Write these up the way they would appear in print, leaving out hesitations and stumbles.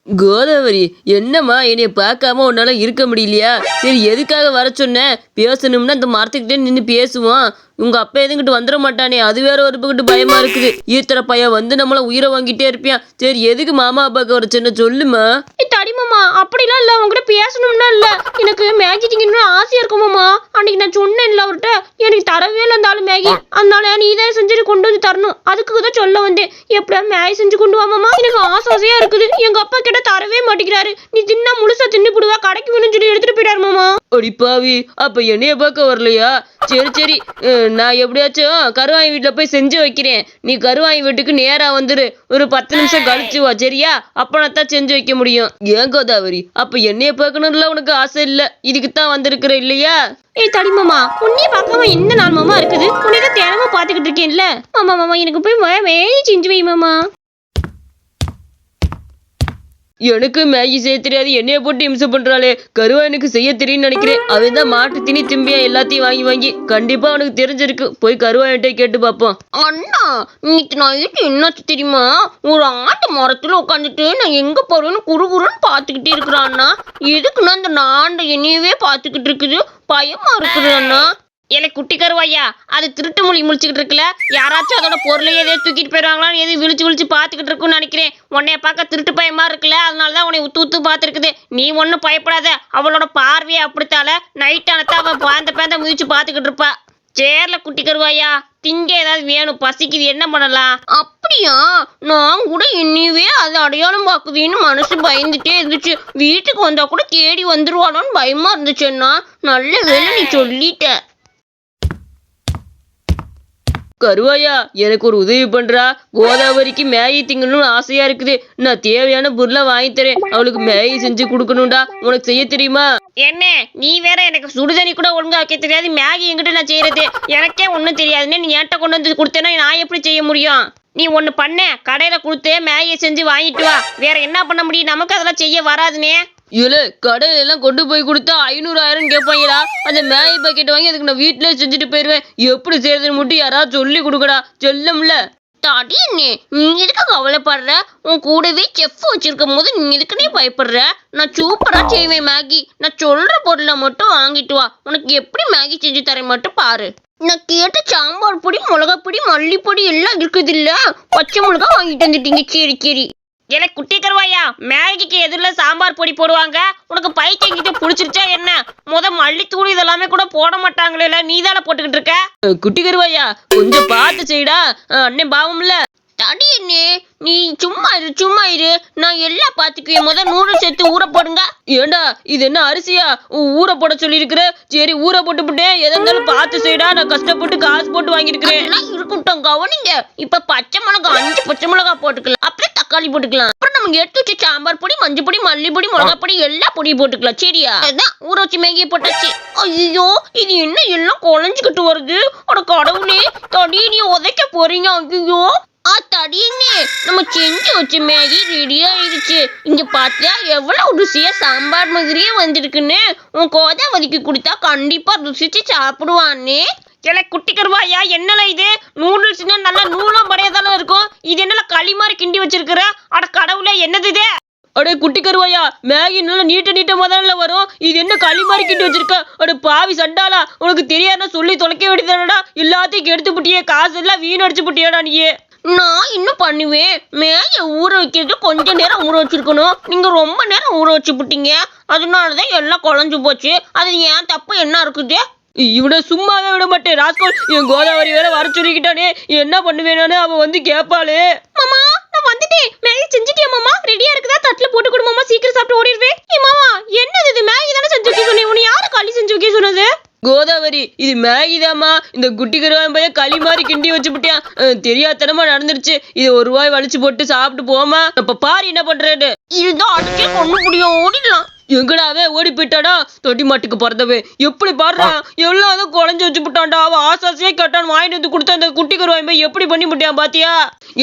கோதாவரி, என்னம்மா என்னைய பார்க்காம உன்னால இருக்க முடியலையா? சரி, எதுக்காக வர சொன்ன? பேசணும்னா இந்த மரத்துக்கிட்டே நின்று பேசுவோம். உங்க அப்பா எதுங்கிட்டு வந்துட மாட்டானே, அது வேற ஒரு பக்கத்து பயமா இருக்குது. ஈத்தர பையன் வந்து நம்மள உயிரை வாங்கிட்டே இருப்பியான். சரி, எதுக்கு மாமா அப்பாவுக்கு வர சொன்ன சொல்லுமா? தடிமாமா, அப்படிலாம் இல்ல. உங்ககிட்ட பேசணும்னா இல்ல, எனக்கு மேகி திங்கணும்னு ஆசையா இருக்குமாமா. அன்னைக்கு நான் சொன்னேன்ல அவர்கிட்ட, எனக்கு தரவே இல்லை அந்த ஆளு மேகி. அதனால நீ தான் செஞ்சு கொண்டு வந்து தரணும். அதுக்கு தான் சொல்ல வந்தேன். எப்படியா மேகி செஞ்சு கொண்டு வாமாமா, எனக்கு ஆசையா இருக்குது. எங்க அப்பா கிட்ட தரவே மாட்டேங்கிறாரு. நீ தின்னா முழுசா தின்னு போடுவா, கடைக்கு வேணும்னு சொல்லி எடுத்துட்டு போயிடாரு மாமா. அடிப்பாவி, அப்ப என்னைய பார்க்க வரலையா? சரி சரி, நான் எப்படியாச்சும் கருவாய் வீட்டுல போய் செஞ்சு வைக்கிறேன். நீ கருவாய் வீட்டுக்கு நேரா வந்துரு. ஒரு 10 நிமிஷம் கழிச்சு வா, சரியா? அப்பனத்தான் செஞ்சு வைக்க முடியும். ஏன் கோதாவரி, அப்ப என்னைய பார்க்கணும்ல உனக்கு ஆசை இல்ல? இதுக்குத்தான் வந்திருக்கிற இல்லையா? தடிமாமா, உன்னைய பார்க்காம என்ன நாள் மாமா இருக்குது? உன்னையதான் தினமும் பாத்துக்கிட்டு இருக்கேன்ல மாமா. மாமா, எனக்கு போய் மேகி செஞ்சு வை மாமா. எனக்கு மேகி செய்ய தெரியாது, என்னைய போட்டு இம்சை பண்றாளே. கருவாயனுக்கு செய்ய தெரியும்னு நினைக்கிறேன். அவன் தான் மாட்டு திணி திம்பியா எல்லாத்தையும் வாங்கி வாங்கி. கண்டிப்பா அவனுக்கு தெரிஞ்சிருக்கு. போய் கருவாயன்ட்டே கேட்டு பார்ப்போம். அண்ணா, இன்னைக்கு நைட்டு என்னாச்சு தெரியுமா? ஒரு ஆட்டு மரத்துல உட்காந்துட்டு நான் எங்க போறேன்னு குறுகுறுன்னு பாத்துக்கிட்டே இருக்கிறான் அண்ணா. எதுக்குன்னா அந்த நாண்ட என்னையவே பாத்துக்கிட்டு இருக்குது. பயமா இருக்குது அண்ணா. ஏலே குட்டி கருவாயா, அது திருட்டு மொழி முழிச்சுக்கிட்டு இருக்குல்ல. யாராச்சும் அதோட பொருளையே எதையோ தூக்கிட்டு போயிடுவாங்களான்னு எது விழிச்சு பார்த்துக்கிட்டு இருக்குன்னு நினைக்கிறேன். உன்னைய பார்க்க திருட்டு பயமா இருக்குல்ல, அதனாலதான் உன்னை உத்து பார்த்துருக்குது. நீ ஒன்னும் பயப்படாத. அவளோட பார்வையை அப்படித்தால நைட்டானத்தான் அவன் பேந்த முயற்சி பார்த்துக்கிட்டு இருப்பா. சேர்ல குட்டி கருவாயா, திங்க ஏதாவது வேணும், பசிக்குது, என்ன பண்ணலாம்? அப்படியா? நான் கூட என்னையவே அது அடையாளம் பார்க்குதுன்னு மனசு பயந்துட்டே இருந்துச்சு. வீட்டுக்கு வந்தா கூட தேடி வந்துருவானோன்னு பயமா இருந்துச்சுன்னா. நல்ல வேலை நீ சொல்லிட்ட. கருவாயா, எனக்கு ஒரு உதவி பண்றா. கோதாவரிக்கு மேகி திங்கணும்னு ஆசையா இருக்குது. நான் தேவையான பொருளை வாங்கி தரேன். அவளுக்கு மேகி செஞ்சு கொடுக்கணும்டா. உனக்கு செய்ய தெரியுமா? என்ன நீ வேற, எனக்கு சுடுதண்ணி கூட ஒழுங்கா வைக்க தெரியாது. மேகி எங்கிட்ட நான் செய்யறது எனக்கே ஒன்றும் தெரியாதுன்னு நீ என்கிட்ட கொண்டு வந்து கொடுத்தேன்னா நான் எப்படி செய்ய முடியும்? நீ ஒன்று பண்ண, கடையில கொடுத்து மேகியை செஞ்சு வாங்கிட்டு வா. வேற என்ன பண்ண முடியும்? நமக்கு அதெல்லாம் செய்ய வராதுனே. இல்ல, கடையில எல்லாம் கொண்டு போய் கொடுத்தா 500 1000 கேட்பாங்களா? அந்த மேகி பாக்கெட் வாங்கி அதுக்கு நான் வீட்டுல செஞ்சுட்டு போயிருவேன். எப்படி செய்யறதுன்னு மட்டும் யாராவது சொல்லி கொடுக்கடா, சொல்லும்ல. தடியண்ணே, நீ எதுக்கு கவலைப்படுற? உன் கூடவே செஃப் வச்சிருக்கும் போது நீ எதுக்குன்னே பயப்படுற? நான் சூப்பரா செய்வேன் மேகி. நான் சொல்ற பொருளை மட்டும் வாங்கிட்டு வா. உனக்கு எப்படி மேகி செஞ்சு தரேன் மட்டும் பாரு. நான் கேட்ட சாம்பார் பொடி, மிளகாப்பொடி, மல்லிப்பொடி எல்லாம் இருக்குது இல்ல. பச்சை மிளகா வாங்கிட்டு வந்துட்டீங்க. சரி சரி. எனக்கு குட்டி கருவாயா, மேகிக்கு எதிரில் சாம்பார் பொடி போடுவாங்க. உனக்கு பைத்தியங்கிட்ட பிடிச்சிருச்சா என்ன? மல்லித்தூள் இதெல்லாமே கூட போட மாட்டாங்களே, நீ தானே போட்டுக்கிட்டு இருக்க. குட்டி கருவாயா, கொஞ்சம் பார்த்து செய்டா, அண்ணன் பாவம்ல. தடியண்ணே, நீ சும்மா இரு. நான் எல்லாம் பாத்துக்குவேன். நூடுல்ஸ் எடுத்து ஊற போடுங்க. ஏண்டா, இது என்ன அரிசியா ஊற போட சொல்லி இருக்கிற? சரி, ஊற போட்டுவிட்டேன். எதா இருந்தாலும் பார்த்து செய்டா. நான் கஷ்டப்பட்டு காசு போட்டு வாங்கிருக்கிறேன். இருக்கட்டும், கவனிங்க. இப்ப பச்சை மிளகா 5 பச்சை மிளகா போட்டுக்கலாம். அப்புறம் தக்காளி போட்டுக்கலாம். அப்புறம் நமக்கு எடுத்து வச்ச சாம்பார் பொடி, மஞ்சள் பொடி, மல்லிப்பொடி, மிளகாப்பொடி எல்லா பொடியும் போட்டுக்கலாம். சரியா? அதான் ஊற வச்சு மேகியை போட்டாச்சு. ஐயோ, இது என்ன எல்லாம் குழஞ்சுக்கிட்டு வருது? அட கடவுளே, தடியை உதைக்க போறீங்க. ஐயோ தடியண்ணே, நம்ம செஞ்சு வச்ச மேகி ரெடி ஆயிடுச்சு. இங்க பார்த்தா எவ்வளவு ருசியா சாம்பார் மாதிரியே வந்திருக்குன்னு. உன் கோதாவரிக்கு கொடுத்தா கண்டிப்பா ருசிச்சு சாப்பிடுவானே. எனக்கு குட்டி கருவாயா, என்னல இது? நூடுல்ஸ்னா நல்லா நூலும் படையதால இருக்கும். இது என்னல களி மாதிரி கிண்டி வச்சிருக்கிற? அட கடவுளே, என்னது இது? அடே குட்டி கருவாயா, மேகி நல்லா நீட்ட முதல்ல வரும். இது என்ன களி மாதிரி கிண்டி வச்சிருக்க? அட பாவி சண்டாளா, உனக்கு தெரியாதுன்னா சொல்லி தொலைக்க வேண்டியதானடா. எல்லாத்தையும் கெடுத்து புட்டியே, காசு எல்லாம் வீணடிச்சு புட்டியாடா நீயே. நான் இன்னும் பண்ணுவேன். மேய ஊற வைக்கிறது கொஞ்ச நேரம் ஊற வச்சிருக்கணும். நீங்க ரொம்ப நேரம் ஊற வச்சு புட்டீங்க. அதனாலதான் எல்லாம் குழஞ்சு போச்சு. அது ஏன் தப்பு என்ன இருக்குது? இவனை சும்மாவே விட மாட்டேன் ராஸ்கோல். என் கோதாவரி வேற வர சொல்லிக்கிட்டானே, என்ன பண்ணுவேனானு அவன் வந்து கேட்பாளே. மாமா, நான் வந்துட்டேன். மேகி செஞ்சுட்டியா மாமா? ரெடியா இருக்குதா? தட்டுல போட்டு கொடு மாமா, சீக்கிரம் சாப்பிட்டு ஓடிடுவேன். மாமா, என்னது இது? மேகி தானே செஞ்சு வைக்க சொன்னேன். உன்னை யாரு களி செஞ்சு வைக்க சொன்னது? கோதாவரி, இது மேகிதாமா. இந்த குட்டி கருவாயன் பையன் களி மாதிரி கிண்டி வச்சு விட்டியான். தெரியாதனமா நடந்துருச்சு. இதை ஒரு ரூபாய் வலிச்சு போட்டு சாப்பிட்டு போமா. அப்ப பாரு என்ன பண்றேன்னு. இதுதான் அடிச்சே கொண்டு முடியும். ஓடிடலாம். எங்கடாவே ஓடி போயிட்டாடா? தொட்டி மாட்டுக்கு பிறந்தவே எப்படி பாடுறான்? எல்லாம் குழஞ்சு வச்சு விட்டான்டா. அவன் ஆசாசியா கேட்டான், வாங்கிட்டு வந்து கொடுத்த அந்த குட்டி கருவாயன் பையன் எப்படி பண்ணி விட்டியான் பாத்தியா?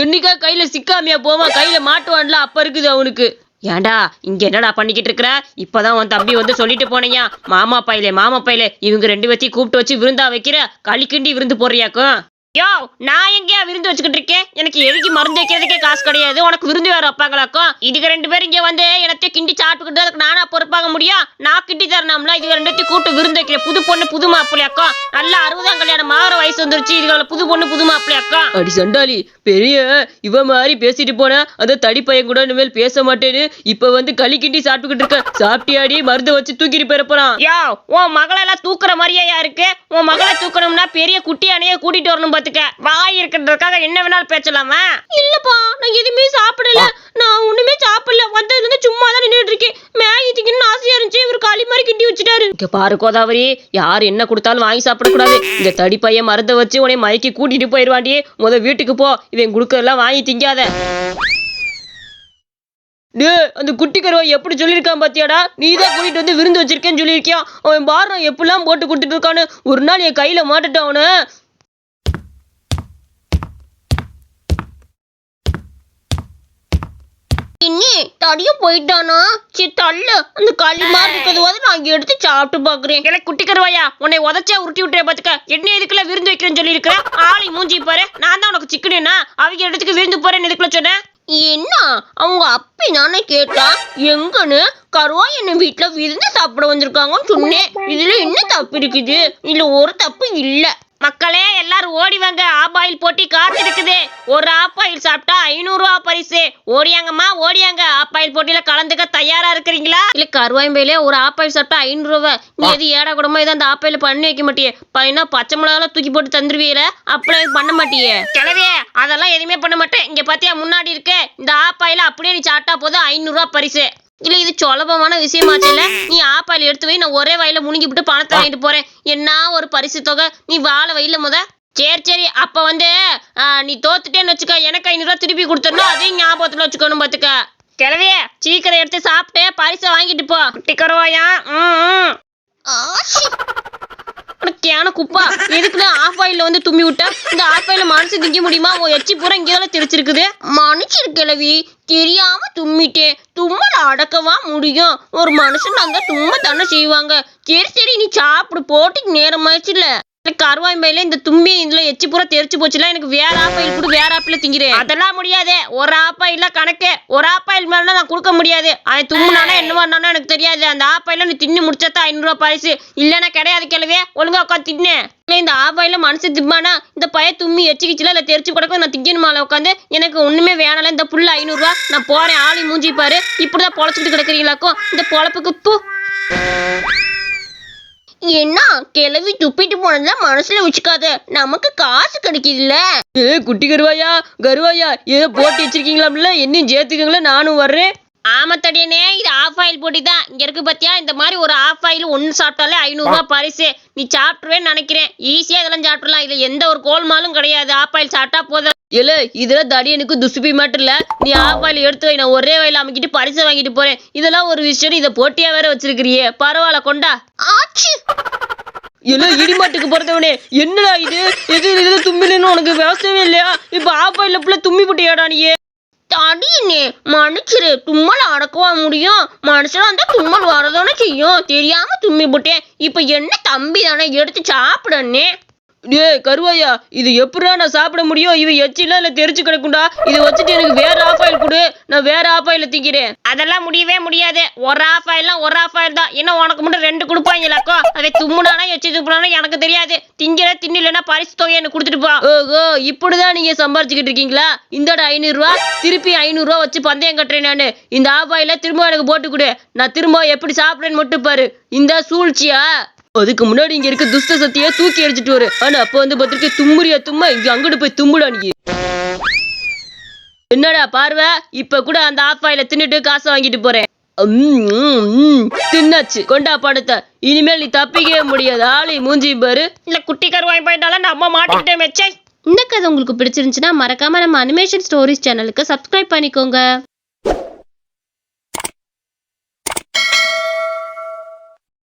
என்னைக்கா கையில சிக்காமையா போவான், கையில மாட்டுவான்ல, அப்ப இருக்குது அவனுக்கு. ஏண்டா இங்க என்னடா பண்ணிக்கிட்டு இருக்கிற? இப்பதான் உன் தம்பி வந்து சொல்லிட்டு போனையா, மாமா பையலே இவங்க 2 பேத்தையும் கூப்பிட்டு வச்சு விருந்தா வைக்கிற, களி கிண்டி விருந்து போடுறியாக்கும். யோ நான் எங்கேயா விருந்து வச்சுக்கிட்டு இருக்கேன்? எனக்கு எதுக்கு மருந்து வைக்கிறதுக்கே காசு கிடையாது, உனக்கு விருந்து வேற வைப்பாங்களாக்கும். இதுக்கு 2 பேரும் இங்க வந்து எனத்தையும் கிண்டி சாப்பிட்டுக்கிட்டு அதுக்கு நானா பொறுப்பாக முடியும்? நான் கிண்டி தரணும்ல. இதுக்கு 2த்தையும் கூட்டு விருந்து வைக்கிறேன். புது பொண்ணு புது மாப்பிள்ளையாக்கும். நல்லா 60ஆம் கல்யாணம் ஆகிற வயசு வந்துருச்சு, இதுல புது பொண்ணு புது மாப்பிள்ளையாக்கும். அடி சண்டாளி, பெரிய இவ மாதிரி பேசிட்டு போன அந்த தடி பையன் கூட இனிமேல் பேச மாட்டேன்னு இப்ப வந்து களி கிண்டி சாப்பிட்டுக்கிட்டு இருக்க. சாப்பிட்டியாடி? மருந்து வச்சு தூக்கிட்டு போறப்பறான். யோ உன் மகளெல்லாம் தூக்குற மாதிரியா இருக்கு? உன் மகளை தூக்கணும்னா பெரிய குட்டி அணைய கூட்டிட்டு வரணும் பாத்துக்க. வாய் இருக்கிறதுக்காக என்ன வேணாலும் பேசலாமா? இல்லப்பா நான் எதுவுமே சாப்பிடல, நான் ஒண்ணுமே சாப்பிடல. வந்ததுல இருந்து சும்மா தான் நின்றுட்டு இருக்கேன். மேகி திங்கன்னு ஆசையா இருந்துச்சு, இவர் களி மாதிரி கிண்டி வச்சுட்டாரு. இங்க பாரு கோதாவரி, யார் என்ன கொடுத்தாலும் வாங்கி சாப்பிடக்கூடாது. இந்த தடி பையன் மருந்தை வச்சு உன்னை மயக்கி கூட்டிட்டு போயிடுவாண்டி. வீட்டுக்கு போ, இவன் குடுக்கறதெல்லாம் வாங்கி திங்காத. அந்த குட்டி கருவா எப்படி சொல்லியிருக்கான் பாத்தியாடா? நீ தான் கூட்டிட்டு வந்து விருந்து வச்சிருக்கேன்னு சொல்லியிருக்கியான். அவன் பாரு எப்படிலாம் போட்டு கொடுத்துட்டு இருக்கான்னு. ஒரு நாள் என் கையில மாட்டுட்டான் அவனை. இன்னி தடியும் போயிட்டானா? சரி தள்ளு, அந்த களி மாதிரி இருக்கிறது நான் எடுத்து சாப்பிட்டு பாக்குறேன். எனக்கு குட்டி கருவாயா, உன்னை உதச்சா உருட்டி விட்டுறேன் பாத்துக்க. என்ன இதுக்குள்ள விருந்து வைக்கிறேன்னு சொல்லி இருக்கிறேன். ஆளை மூஞ்சி பாரு. நான் தான் உனக்கு சிக்கனா அவங்க இடத்துக்கு விருந்து போறேன்னு இதுக்குள்ள சொன்னேன். என்ன அவங்க அப்பி நானே கேட்டா எங்கன்னு கருவா என்ன வீட்டுல விருந்து சாப்பிட வந்திருக்காங்கன்னு சொன்னேன். இதுல என்ன தப்பு இருக்குது? இதுல ஒரு தப்பு இல்ல. மக்களே எல்லாரும் ஓடி வாங்க, ஆப்பாயில் போட்டி காத்து இருக்குது. ஒரு ஆப்பாயில் சாப்பிட்டா 500 ரூபா பரிசு. ஓடியாங்கம்மா ஓடியாங்க. ஆப்பாயில் போட்டியில கலந்துக்க தயாரா இருக்கிறீங்களா? இல்ல கருவாயம்பையில ஒரு ஆப்பாயில் சாப்பிட்டா 500 ரூபா. நீ எது ஏடா கூடமா இதை அந்த ஆப்பாயில பண்ணி வைக்க மாட்டியே? பையனா பச்சை மிளகாலாம் தூக்கி போட்டு தந்துருவீல, அப்படியே பண்ண மாட்டியே? கிளவியே அதெல்லாம் எதுவுமே பண்ண மாட்டேன். இங்க பாத்தியா முன்னாடி இருக்கு இந்த ஆப்பாயில, அப்படியே நீ சாப்பிட்டா போதும் 500 ரூபா பரிசு. இல்ல இது சுலபமான விஷயமாச்சுல்ல. நீ ஆப்பாயில் எடுத்து போய் நான் ஒரே வயல முழுங்கி விட்டு பணத்தை வாங்கிட்டு போறேன். என்ன ஒரு பரிசு தொகை? நீ வாழ வயல முத. சரி அப்ப நீ தோத்துட்டேன்னு வச்சுக்க, எனக்கு 500 ரூபா திருப்பி கொடுத்துடணும். அதையும் ஞாபகத்துல வச்சுக்கணும் பாத்துக்க. கிளவியே சீக்கிரம் எடுத்து சாப்பிட்டு பரிசை வாங்கிட்டு போ. குட்டி கருவாயா. கேன குப்பா, எதுக்குல ஆஃப் ஆயில வந்து தும்பி விட்டா? இந்த ஆஃப் ஆயில மனசு திங்க முடியுமா? உன் எச்சி பூரா இங்கேதான் தெரிச்சிருக்குது. மனுஷர் கிளவி, தெரியாம தும்மிட்டேன். தும்மல அடக்கவா முடியும்? ஒரு மனுஷன் அந்த தும்ம தானே செய்வாங்க. சரி நீ சாப்பிடு, போட்டிக்கு நேரமாயிடுச்சுல. கருவாய்மையில இந்த தும்பி இதுல எச்சி பூரா தெரிச்சு போச்சுல. எனக்கு வேற ஆப்பாயில் கூட வேற ஆப்பில திங்கிறேன். அதெல்லாம் முடியாது. ஒரு ஆப்பாயில கணக்கு. ஒரு ஆப்பாயில் மேல நான் கொடுக்க முடியாது. அவன் தும்முனானா என்ன பண்ணானோ எனக்கு தெரியாது. அந்த ஆப்பாயில நீ தின்னு முடிச்சா 500 ரூபா பரிசு. இல்லன்னா கிடையாது கிளவே. ஒழுங்கா உட்காந்து தின்னு. இந்த ஆப்பாயில மனசு திம்பானா? இந்த பைய தும்மி எச்சிக்கிச்சுல இல்ல தெரிச்சு கொடுக்க நான் திங்கணுமால உட்காந்து. எனக்கு ஒண்ணுமே வேணால. இந்த புள்ள 500 ரூபா. நான் போறேன். ஆளி மூஞ்சி பாரு. இப்படிதான் பொழைச்சிட்டு கிடக்குறீங்களாக்கும். இந்த பொழப்புக்கு பூ. என்ன கிளவி துப்பிட்டு போனதுல மனசுல வச்சுக்காத, நமக்கு காசு கிடைக்குதுல்ல. குட்டி கருவாயா ஏதோ போட்டி வச்சிருக்கீங்களா? என்னையும் சேர்த்துக்கங்களா, நானும் வர்றேன். ஆமத்தடியனே, இது ஆஃப் ஆயில் போட்டி தான். இங்க இருக்கு பாத்தியா? இந்த மாதிரி ஒரு ஆஃப் ஆயில் ஒன்னு சாப்பிட்டாலே 500 ரூபா பரிசு. நீ சாப்பிட்டுருவேன்னு நினைக்கிறேன். ஈஸியா இதெல்லாம் சாப்பிடலாம். இதுல எந்த ஒரு கோல்மாலும் கிடையாது. ஆஃப் ஆயில் சாப்பிட்டா போதும். இல்ல இதெல்லாம் தடியனுக்கு துசுப்பி மட்டும் இல்ல. நீ ஆஃப் ஆயில் எடுத்து வை, நான் ஒரே வயல அமைக்கிட்டு பரிசை வாங்கிட்டு போறேன். இதெல்லாம் ஒரு விஷயம். இதை போட்டியா வேற வச்சிருக்கிறியே, பரவாயில்ல கொண்டா. ஆச்சு இல்ல இடிமாட்டுக்கு பிறந்தவனே, என்னடா இது? எது தும்பிலன்னு உனக்கு விவசாயமே இல்லையா? இப்ப ஆஃப் ஆயில புள்ள தும்பி போட்டியாடா நீ? தடியனே மன்னிச்சிரு, தும்மல் அடக்கவா முடியும்? மனுஷனா இருந்தா தும்மல் வரதானே செய்யும். தெரியாம தும்மி போட்டேன். இப்ப என்ன தம்பி தானே, எடுத்து சாப்பிடனே. கருவாயா, இது எப்படா நான் சாப்பிட முடியும்? இவ எச்சில இல்ல தெரிச்சு கிடக்குண்டா. இதை வச்சுட்டு எனக்கு வேற ஆஃப் ஆயில் கொடு, நான் வேற ஆஃப் ஆயில திங்கிறேன். அதெல்லாம் முடியவே முடியாது. ஒரு ஆஃப் ஆயில்லாம் ஒரு ஆஃப் ஆயில் தான். என்ன உனக்கு மட்டும் 2 கொடுப்பாங்களாக்கோ? அதை தும்முனானா எச்சி துப்புனானா எனக்கு தெரியாது. திங்கிற தின்னிலன்னா பரிசு தொகை எனக்கு கொடுத்துட்டு போ. ஓஹோ, இப்படிதான் நீங்க சம்பாரிச்சுக்கிட்டு இருக்கீங்களா? இந்தோட 500 ரூபா, திருப்பி 500 ரூபா வச்சு பந்தயம் கட்டுறேன் நானு. இந்த ஆஃப் ஆயில திரும்ப எனக்கு போட்டு கொடு, நான் திரும்ப எப்படி சாப்பிடுறேன்னு மட்டும் பாரு. இந்த சூழ்ச்சியா? அதுக்கு முன்னாடி இங்க இருக்க துஷ்ட சக்தியை தூக்கி அடிச்சுட்டு வரு. ஆனா அப்ப வந்து பத்திரிக்கை தும்முறியா தும்மா, இங்க அங்கிட்டு போய் தும்முடா நீ. என்னடா பார்வை, இப்ப கூட அந்த ஆஃப் ஆயில தின்னுட்டு காசை வாங்கிட்டு போறேன். தின்னாச்சு, கொண்டா படத்தை. இனிமேல் நீ தப்பிக்கவே முடியாது. ஆளி மூஞ்சி பாரு. இல்ல குட்டி கருவாய் போயிட்டாலும் நம்ம மாட்டிக்கிட்டே மெச்சை. இந்த கதை உங்களுக்கு பிடிச்சிருந்துச்சுன்னா மறக்காம நம்ம அனிமேஷன் ஸ்டோரிஸ் சேனலுக்கு சப்ஸ்கிரைப் பண்ணிக்கோங்க.